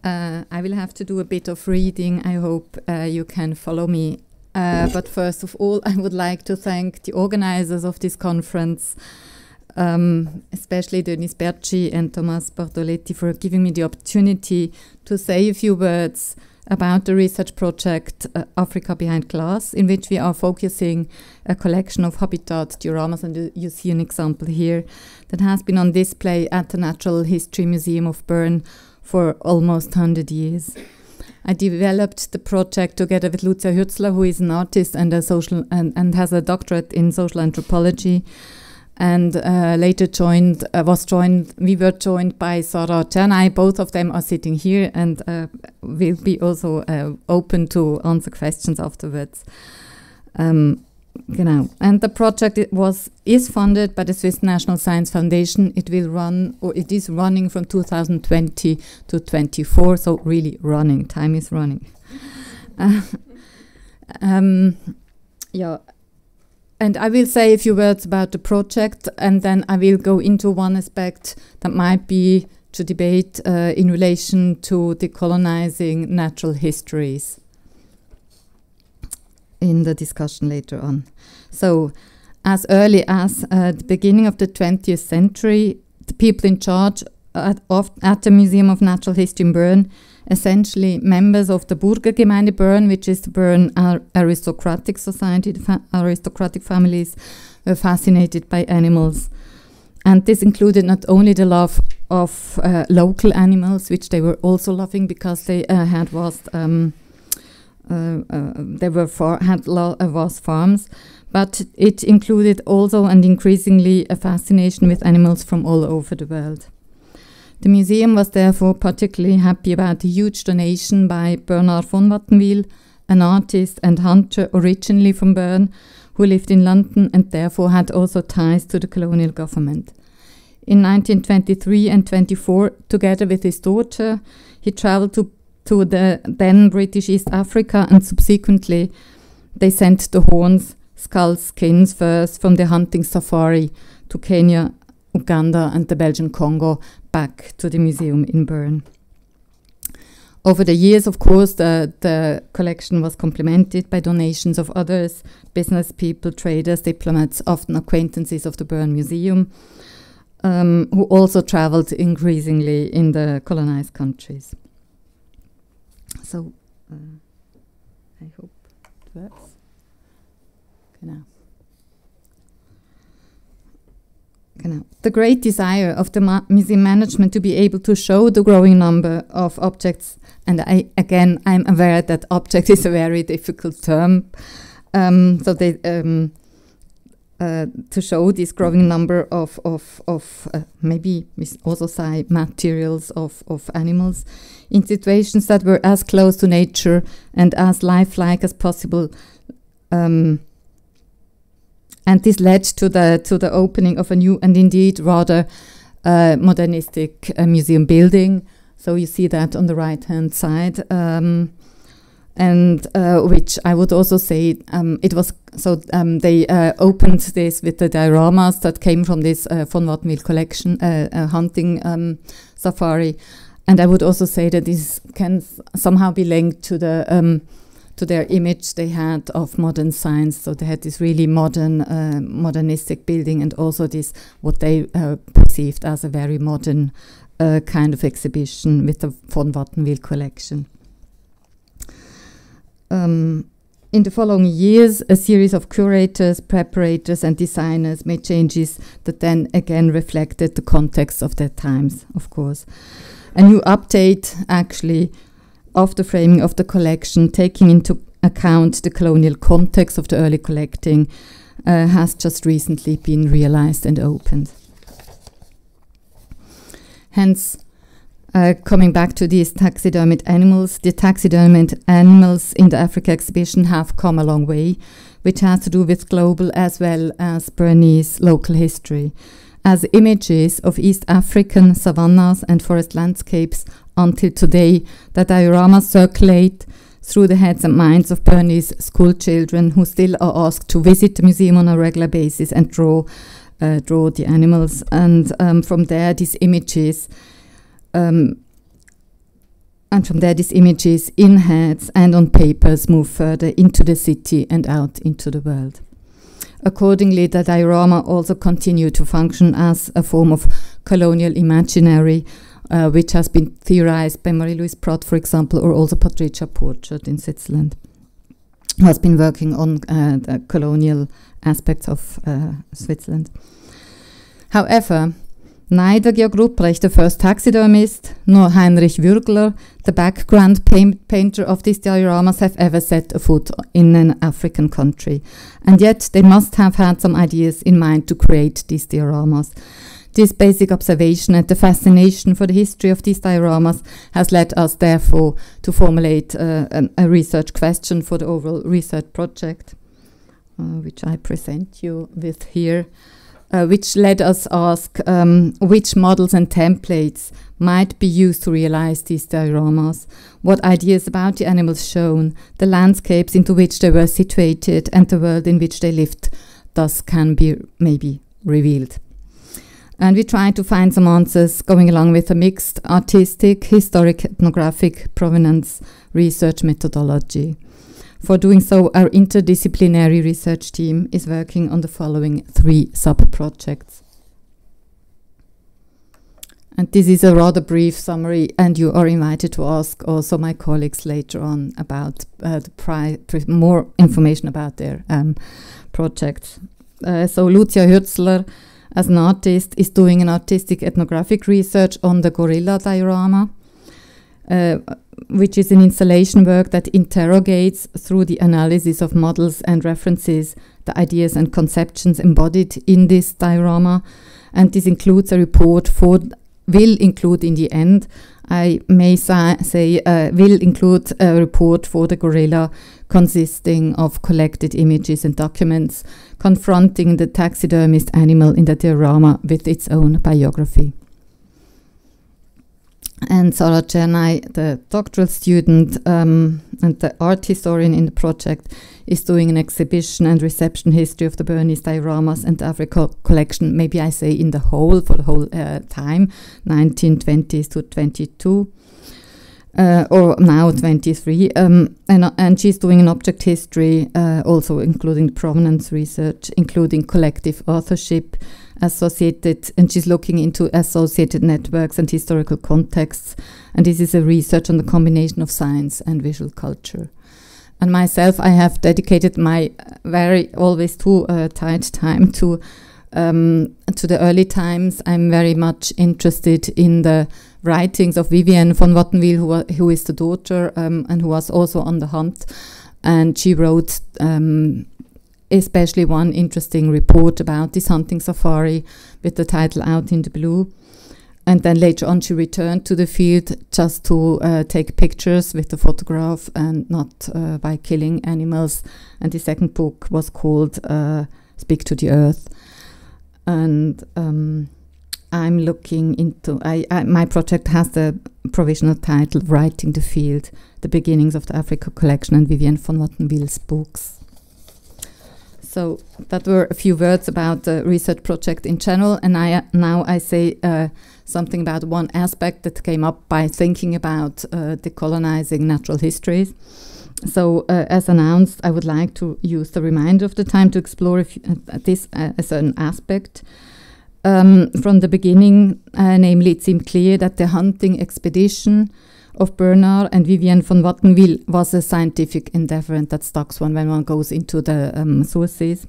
I will have to do a bit of reading. I hope you can follow me. But first of all, I would like to thank the organizers of this conference, especially Denis Berci and Thomas Bartoletti, for giving me the opportunity to say a few words about the research project Africa Behind Glass, in which we are focusing a collection of habitat dioramas, and you see an example here that has been on display at the Natural History Museum of Bern for almost 100 years. I developed the project together with Lucia Hürzler, who is an artist and a and has a doctorate in social anthropology, and later we were joined by Sarah Czernay. Both of them are sitting here and will be also open to answer questions afterwards. And the project is funded by the Swiss National Science Foundation. It is running from 2020 to 24, so really running. Time is running. And I will say a few words about the project, and then I will go into one aspect that might be to debate in relation to decolonizing natural histories in the discussion later on. So, as early as the beginning of the 20th century, the people in charge at the Museum of Natural History in Bern, essentially members of the Burgergemeinde Bern, which is the Bern aristocratic society, aristocratic families, were fascinated by animals. And this included not only the love of local animals, which they were also loving because they had vast vast farms, but it included also and increasingly a fascination with animals from all over the world. The museum was therefore particularly happy about a huge donation by Vivienne von Wattenwyl, an artist and hunter originally from Bern, who lived in London and therefore had also ties to the colonial government. In 1923 and 24, together with his daughter, he traveled to the then British East Africa, and subsequently they sent the horns, skulls, skins, furs from the hunting safari to Kenya, Uganda and the Belgian Congo back to the museum in Bern. Over the years, of course, the collection was complemented by donations of others, business people, traders, diplomats, often acquaintances of the Bern Museum, who also traveled increasingly in the colonized countries. So, I hope it works. Genau. The great desire of the museum management to be able to show the growing number of objects, and I'm aware that object is a very difficult term, so they to show this growing number of maybe we also say materials of animals in situations that were as close to nature and as lifelike as possible. And this led to the opening of a new and indeed rather modernistic museum building. So you see that on the right-hand side, and which I would also say it was. So they opened this with the dioramas that came from this von Wattenwyl collection, hunting safari, and I would also say that this can somehow be linked to the to their image they had of modern science. So they had this really modern, modernistic building, and also this what they perceived as a very modern kind of exhibition with the von Wattenwyl collection. In the following years, a series of curators, preparators and designers made changes that then again reflected the context of their times, of course. A new update actually of the framing of the collection, taking into account the colonial context of the early collecting, has just recently been realized and opened. Hence, coming back to these taxidermied animals, the taxidermied animals in the Africa exhibition have come a long way, which has to do with global as well as Bernese local history, as images of East African savannas and forest landscapes until today, the dioramas circulate through the heads and minds of Bernese school children who still are asked to visit the museum on a regular basis and draw the animals. And from there, these images, and and from there these images in heads and on papers move further into the city and out into the world. Accordingly, the diorama also continued to function as a form of colonial imaginary, which has been theorized by Marie-Louise Prat, for example, or also Patricia Porchert in Switzerland, who has been working on the colonial aspects of Switzerland. However, neither Georg Rupprecht, the first taxidermist, nor Heinrich Würgler, the background painter of these dioramas, have ever set a foot in an African country. And yet they must have had some ideas in mind to create these dioramas. This basic observation and the fascination for the history of these dioramas has led us, therefore, to formulate a research question for the overall research project, which I present you with here, which led us ask which models and templates might be used to realize these dioramas, what ideas about the animals shown, the landscapes into which they were situated, and the world in which they lived thus can be maybe revealed. And we tried to find some answers going along with a mixed artistic, historic, ethnographic provenance research methodology. For doing so, our interdisciplinary research team is working on the following 3 sub-projects. And this is a rather brief summary, and you are invited to ask also my colleagues later on about more information about their projects. So Lucia Hürzler, as an artist, is doing an artistic ethnographic research on the gorilla diorama, which is an installation work that interrogates, through the analysis of models and references, the ideas and conceptions embodied in this diorama. And this includes a report will include in the end, I may say, will include a report for the gorilla consisting of collected images and documents confronting the taxidermist animal in the diorama with its own biography. And Sarah Czernay, the doctoral student and the art historian in the project, is doing an exhibition and reception history of the Bernese dioramas and the Africa collection, maybe I say in the whole, for the whole time, 1920s to 22, or now 23. And she's doing an object history, also including provenance research, including collective authorship, associated, and she's looking into associated networks and historical contexts. And this is a research on the combination of science and visual culture. And myself, I have dedicated my always too tight time to the early times. I'm very much interested in the writings of Vivienne von Wattenwyl, who is the daughter and who was also on the hunt. And she wrote especially one interesting report about this hunting safari with the title Out in the Blue. And then later on she returned to the field just to take pictures with the photograph and not by killing animals. And the second book was called Speak to the Earth. And I'm looking into, my project has the provisional title Writing the Field, The Beginnings of the Africa Collection, and Vivienne von Wattenwyl's books. So that were a few words about the research project in general, and now I say something about one aspect that came up by thinking about decolonizing natural histories. So as announced, I would like to use the remainder of the time to explore this as an aspect. From the beginning, namely, it seemed clear that the hunting expedition of Bernard and Vivienne von Wattenwyl was a scientific endeavor, and that stuck one when one goes into the sources.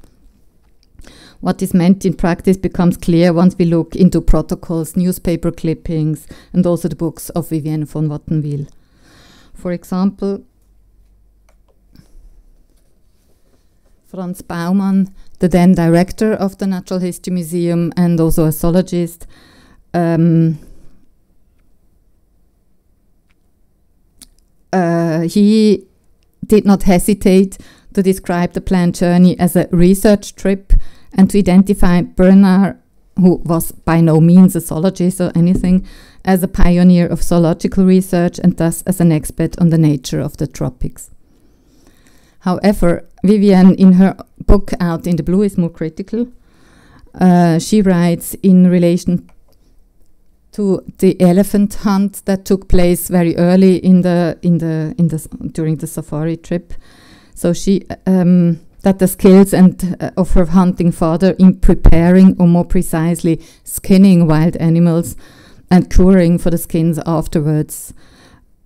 What is meant in practice becomes clear once we look into protocols, newspaper clippings, and also the books of Vivienne von Wattenwyl. For example, Franz Baumann, the then director of the Natural History Museum and also a zoologist, he did not hesitate to describe the planned journey as a research trip and to identify Bernard, who was by no means a zoologist or anything, as a pioneer of zoological research and thus as an expert on the nature of the tropics. However, Vivienne, in her book Out in the Blue, is more critical. She writes in relation to the elephant hunt that took place very early during the safari trip. So she that the skills of her hunting father in preparing, or more precisely, skinning wild animals and curing for the skins afterwards,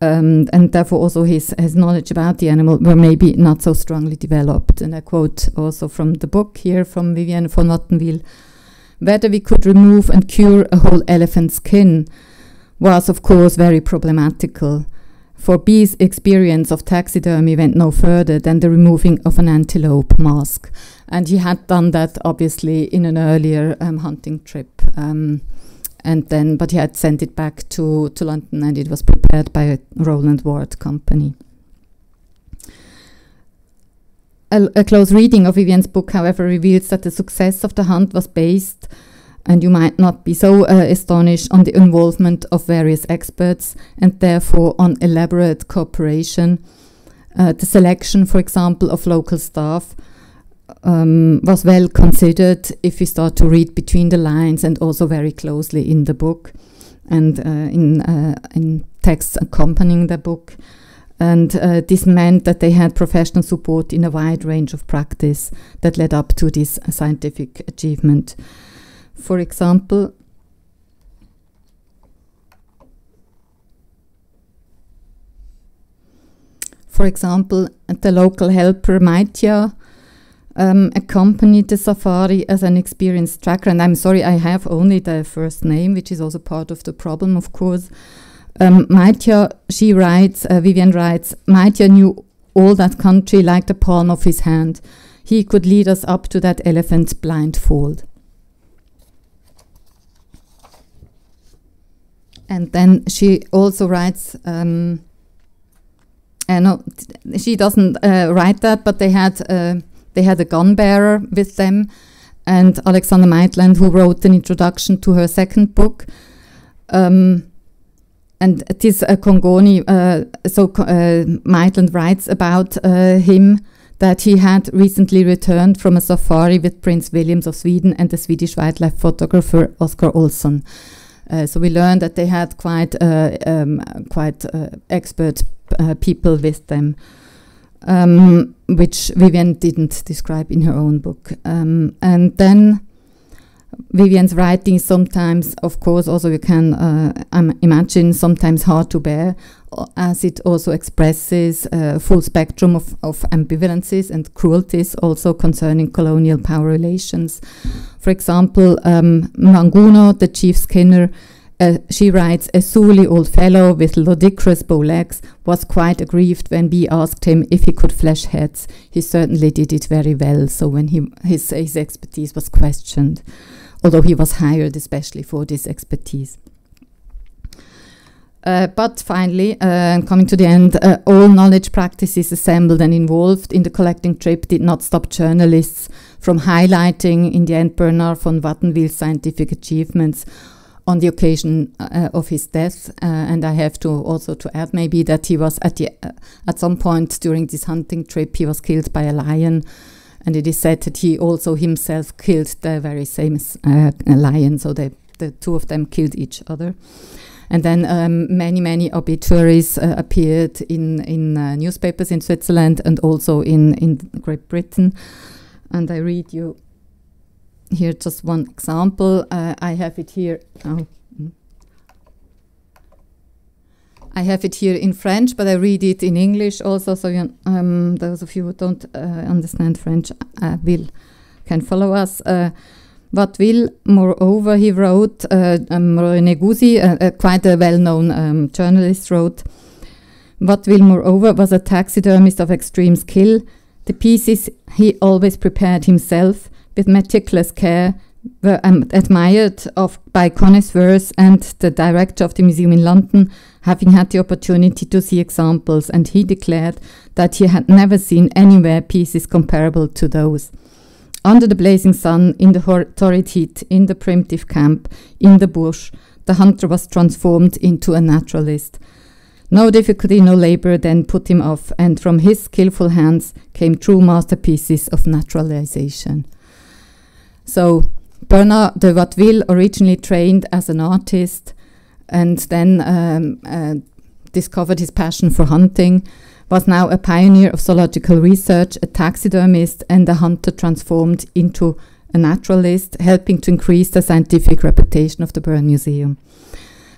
and therefore also his knowledge about the animal were maybe not so strongly developed. And I quote also from the book here from Vivienne von Wattenwyl: "Whether we could remove and cure a whole elephant skin was, of course, very problematical. For B's experience of taxidermy went no further than the removing of an antelope mask." And he had done that, obviously, in an earlier hunting trip. But he had sent it back to London, and it was prepared by a Roland Ward company. A close reading of Vivienne's book, however, reveals that the success of the hunt was based, and you might not be so astonished, on the involvement of various experts and therefore on elaborate cooperation. The selection, for example, of local staff was well considered if you start to read between the lines, and also very closely in the book and in texts accompanying the book. And this meant that they had professional support in a wide range of practice that led up to this scientific achievement. For example, the local helper Maitja accompanied the safari as an experienced tracker. And I'm sorry, I have only the first name, which is also part of the problem, of course. Maitja, she writes, Vivienne writes, "Maitja knew all that country like the palm of his hand. He could lead us up to that elephant blindfold." And then she also writes, no, she doesn't write that, but they had a gun bearer with them, and Alexander Maitland, who wrote an introduction to her second book. And this Congoni, Maitland writes about him that he had recently returned from a safari with Prince Williams of Sweden and the Swedish wildlife photographer Oscar Olsson. So we learned that they had quite expert people with them, which Vivienne didn't describe in her own book. And then Vivienne's writing is sometimes, of course, also you can imagine, sometimes hard to bear, as it also expresses a full spectrum of ambivalences and cruelties also concerning colonial power relations. For example, Manguno, the chief skinner, she writes, "A surly old fellow with ludicrous bow legs was quite aggrieved when B asked him if he could flesh heads. He certainly did it very well." So when his expertise was questioned, although he was hired especially for this expertise. But finally, coming to the end, all knowledge practices assembled and involved in the collecting trip did not stop journalists from highlighting, in the end, Bernard von Wattenwyl's scientific achievements on the occasion of his death. And I have to also to add maybe that he was at some point during this hunting trip, he was killed by a lion. And it is said that he also himself killed the very same lion. So the two of them killed each other. And then many obituaries appeared in newspapers in Switzerland and also in Great Britain. And I read you here just one example. I have it here. I have it here in French, but I read it in English also. So those of you who don't understand French can follow us. Wattenwyl, moreover, he wrote, René Gouzy, quite a well-known journalist, wrote, "Wattenwyl, moreover, was a taxidermist of extreme skill. The pieces he always prepared himself with meticulous care were admired by connoisseurs and the director of the museum in London, having had the opportunity to see examples, and he declared that he had never seen anywhere pieces comparable to those. Under the blazing sun, in the torrid heat, in the primitive camp, in the bush, the hunter was transformed into a naturalist. No difficulty, no labor then put him off, and from his skillful hands came true masterpieces of naturalization." So Bernard de Wattenwyl, originally trained as an artist, and then discovered his passion for hunting, was now a pioneer of zoological research, a taxidermist, and a hunter transformed into a naturalist, helping to increase the scientific reputation of the Bern Museum.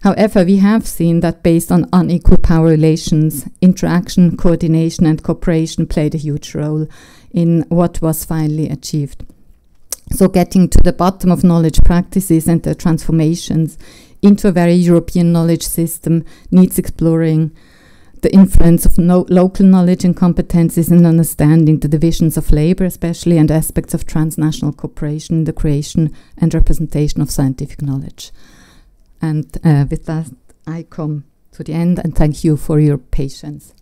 However, we have seen that based on unequal power relations, interaction, coordination, and cooperation played a huge role in what was finally achieved. So getting to the bottom of knowledge practices and their transformations into a very European knowledge system needs exploring the influence of local knowledge and competencies and understanding the divisions of labor, especially, and aspects of transnational cooperation in the creation and representation of scientific knowledge. And with that, I come to the end, and thank you for your patience.